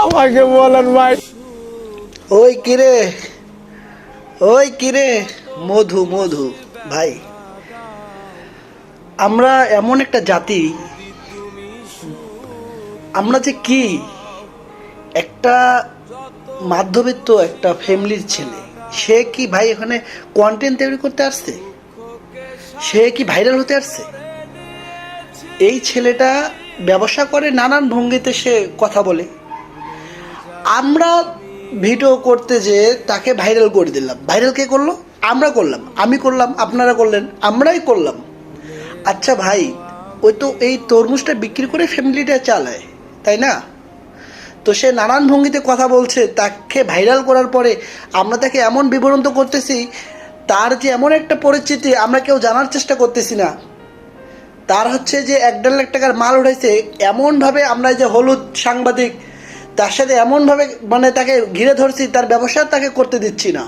আমাকে বলেন ভাই। ওই কিরে, ওই কিরে, মধু মধু ভাই, আমরা এমন একটা জাতি, আমরা যে কি একটা মধ্যবিত্ত একটা ফ্যামিলির ছেলে, সে কি ভাই এখানে কন্টেন্ট তৈরি করতে আসছে? সে কি ভাইরাল হতে আসছে? এই ছেলেটা ব্যবসা করে, নানান ভঙ্গিতে সে কথা বলে। আমরা ভিডিও করতে যে তাকে ভাইরাল করে দিলাম। ভাইরাল কে করলো? আমরা করলাম, আমি করলাম, আপনারা করলেন, আমরাই করলাম। আচ্ছা ভাই, ওই তো এই তরমুজটা বিক্রি করে ফ্যামিলিটা চালায়, তাই না? তো সে নানান ভঙ্গিতে কথা বলছে, তাকে ভাইরাল করার পরে আমরা তাকে এমন বিভ্রান্ত করতেছি, তার যে এমন একটা পরিস্থিতি আমরা কেউ জানার চেষ্টা করতেছি না। তার হচ্ছে যে 1-1.5 লাখ টাকার মাল উঠেছে, এমনভাবে আমরা যে হলুদ সাংবাদিক তার সাথে এমনভাবে মানে তাকে ঘিরে ধরছি, তার ব্যবসা তাকে করতে দিচ্ছি না,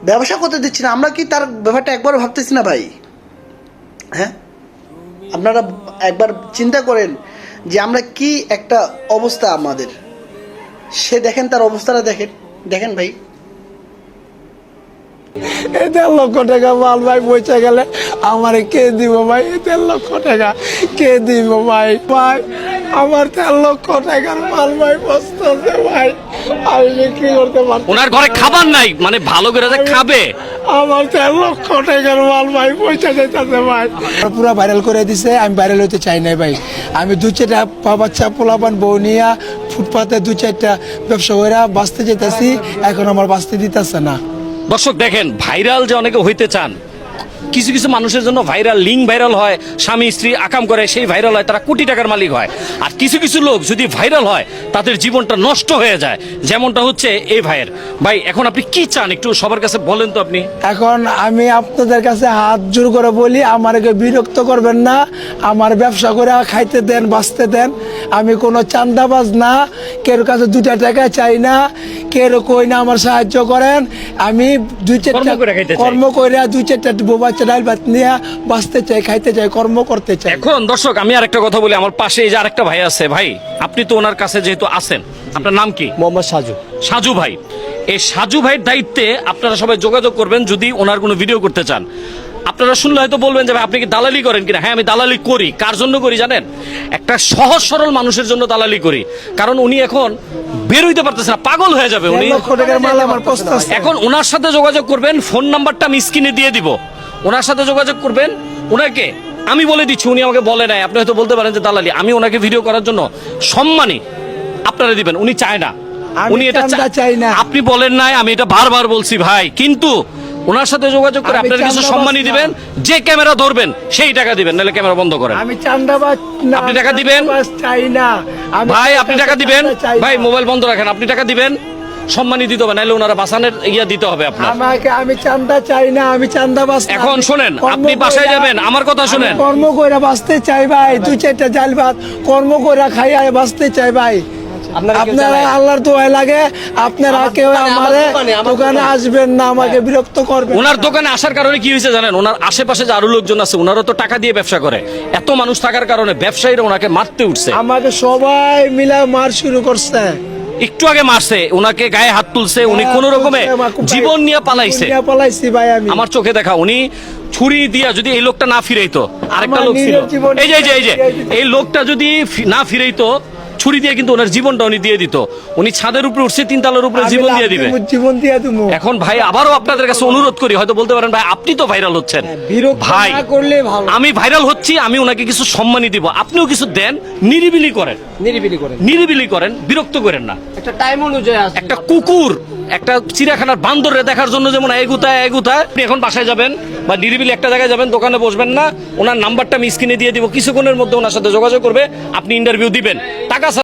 ব্যবসা করতে দিচ্ছি না। আমরা কি তার ব্যাপারটা একবার ভাবতেছি না ভাই? হ্যাঁ, আপনারা একবার চিন্তা করেন যে আমরা কি একটা অবস্থা আমাদের। সে দেখেন, তার অবস্থাটা দেখেন, দেখেন ভাই। 1.5 লক্ষ টাকা মাল ভাই পয়সা গেলে আমারে কে দিব ভাই? 1.5 লক্ষ টাকা কে দিব ভাই? ভাই আমার 1.5 লক্ষ টাকার মাল ভাই বসতেছে ভাই, আমি বিক্রি করতে পারছি। ওনার ঘরে খাবার নাই, মানে ভালো করে যে খাবে। আমার 1.5 লক্ষ টাকার মাল ভাই পয়সা যাইতেছে ভাই। পুরো ভাইরাল করে দিছে, আমি ভাইরাল হতে চাই নাই ভাই। আমি 2-4টা বাচ্চা পোলাপান বউ নিয়ে ফুটপাতে 2-4টা ব্যবসা করে বাঁচতে যেতেছি, এখন আমার বাঁচতে দিতেছে না। দর্শক দেখেন, ভাইরাল যে অনেকে হইতে চান, কিছু কিছু মানুষের জন্য ভাইরাল, লিঙ্ক ভাইরাল হয়, স্বামী স্ত্রী আকাম করে সেই ভাইরাল হয়, তারা কোটি টাকার মালিক হয়। আর কিছু কিছু লোক যদি ভাইরাল হয় তাদের জীবনটা নষ্ট হয়ে যায়, যেমনটা হচ্ছে এই ভাইয়ের। ভাই এখন আপনি কি চান একটু সবার কাছে বলেন তো আপনি। এখন আমি আপনাদের কাছে হাত জোর করে বলি, আমাকে বিরক্ত করবেন না, আমার ব্যবসা করে খাইতে দেন, বাঁচতে দেন। আমি কোনো চান্দাবাজ না, কেউ কাছে 2টা টাকা চাই না, কেউ কই না আমার সাহায্য করেন। আমি 2-4টা কর্ম করে 2-4টা বাচ্চা ডাল ভাত নিয়ে বাঁচতে চাই, খাইতে চাই, কর্ম করতে চাই। এখন দর্শক আমি আরেকটা কথা বলি, আমার পাশে এই যে আরেকটা ভাই আছে, ভাই আপনি তো ওনার কাছে যেহেতু আছেন, আপনার নাম কি? মোহাম্মদ সাজু। সাজু ভাই, এই সাজু ভাইয়ের দায়িত্বে আপনারা সবাই যোগাযোগ করবেন যদি ওনার কোনো ভিডিও করতে চান। আপনারা শুনলে হয়তো বলবেন যে ভাই আপনি কি দালালি করেন কিনা? হ্যাঁ, আমি দালালি করি। কার জন্য করি জানেন? একটা সহজ সরল মানুষের জন্য দালালি করি, কারণ উনি এখন বের হইতে পারতেছে না, পাগল হয়ে যাবে উনি। 1.5 লক্ষ টাকার মাল আমার প্রস্তাব। এখন ওনার সাথে যোগাযোগ করবেন, ফোন নাম্বারটা আমি স্ক্রিনে দিয়ে দিব, ওনার সাথে যোগাযোগ করবেন। ওনাকে আমি বলে দিচ্ছি, উনি আমাকে বলে নাই, আপনি হয়তো বলতে পারেন যে দালালি। আমি ওনাকে ভিডিও করার জন্য সম্মানী আপনারা দিবেন, উনি চায় না, উনি এটা চাই না। আপনি বলেন নাই, আমি এটা বারবার বলছি ভাই, কিন্তু ওনার সাথে যোগাযোগ করে আপনারা কিছু সম্মানী দিবেন। যে ক্যামেরা ধরবেন সেই টাকা দিবেন, নাহলে ক্যামেরা বন্ধ করেন। আমি চান্দাবাজ না, আপনি টাকা দিবেন চাই না ভাই, আপনি টাকা দিবেন ভাই, মোবাইল বন্ধ রাখেন, আপনি টাকা দিবেন, সম্মানী দিতে হবে, নাহলে ওনারা বাসানের ইয়া দিতে হবে আপনার। আমাকে, আমি চান্দা চাই না, আমি চান্দাবাজ না। এখন শোনেন, আপনি বাসায় যাবেন, আমার কথা শুনেন। কর্ম করে বাঁচতে চাই ভাই, 2-4টা ডাল ভাত কর্ম করে খাইয়া বাঁচতে চাই ভাই। আপনারা আল্লাহর দোয়ায় লাগে, আপনারা কেউ আমারে দোকানে আসবেন না, আমাকে বিরক্ত করবেন। ওনার দোকানে আসার কারণে কি হয়েছে জানেন? ওনার আশেপাশে যে আরো লোকজন আছে, ওনারও তো টাকা দিয়ে ব্যবসা করে, এত মানুষ থাকার কারণে ব্যবসায়ীরা ওনাকে মারতে উঠছে। আমাকে সবাই মিলে মার শুরু করছে। একটু আগে মারছে, ওনাকে গায়ে হাত তুলছে, উনি কোন রকমে জীবন নিয়ে পালাইছে। ভাই আমি আমার চোখে দেখা, উনি ছুরি দিয়া যদি এই লোকটা না ফিরাইতো, আরেকটা লোক ছিল, এই যে এই লোকটা যদি না ফিরাইতো, ছুরি দিয়ে কিন্তু ওনার জীবনটা উনি দিয়ে দিত। উনি ছাদের উপরে উঠছে, 3 তলার উপরে জীবন দিয়ে দিবে। জীবন দিয়ে দেবো। এখন ভাই আবারও আপনাদের কাছে অনুরোধ করি, হয়তো বলতে পারেন ভাই আপনি তো ভাইরাল হচ্ছেন, ভাই আমি ভাইরাল হচ্ছি, আমি ওনাকে কিছু সম্মানী দিব, আপনিও কিছু দেন, নিরিবিলি করেন, নিরিবিলি করেন, বিরক্ত করেন না। একটা টাইম অনুযায়ী একটা কুকুর একটা চিড়িয়াখানার বান্দরে দেখার জন্য যেমন এগুতায়, আপনি এখন বাসায় যাবেন বা নিরিবিলি একটা জায়গায় যাবেন, দোকানে বসবেন না, ওনার নাম্বারটা আমি স্ক্রিনে দিয়ে দিব, কিছুক্ষণের মধ্যে ওনার সাথে যোগাযোগ করবে, আপনি ইন্টারভিউ দিবেন।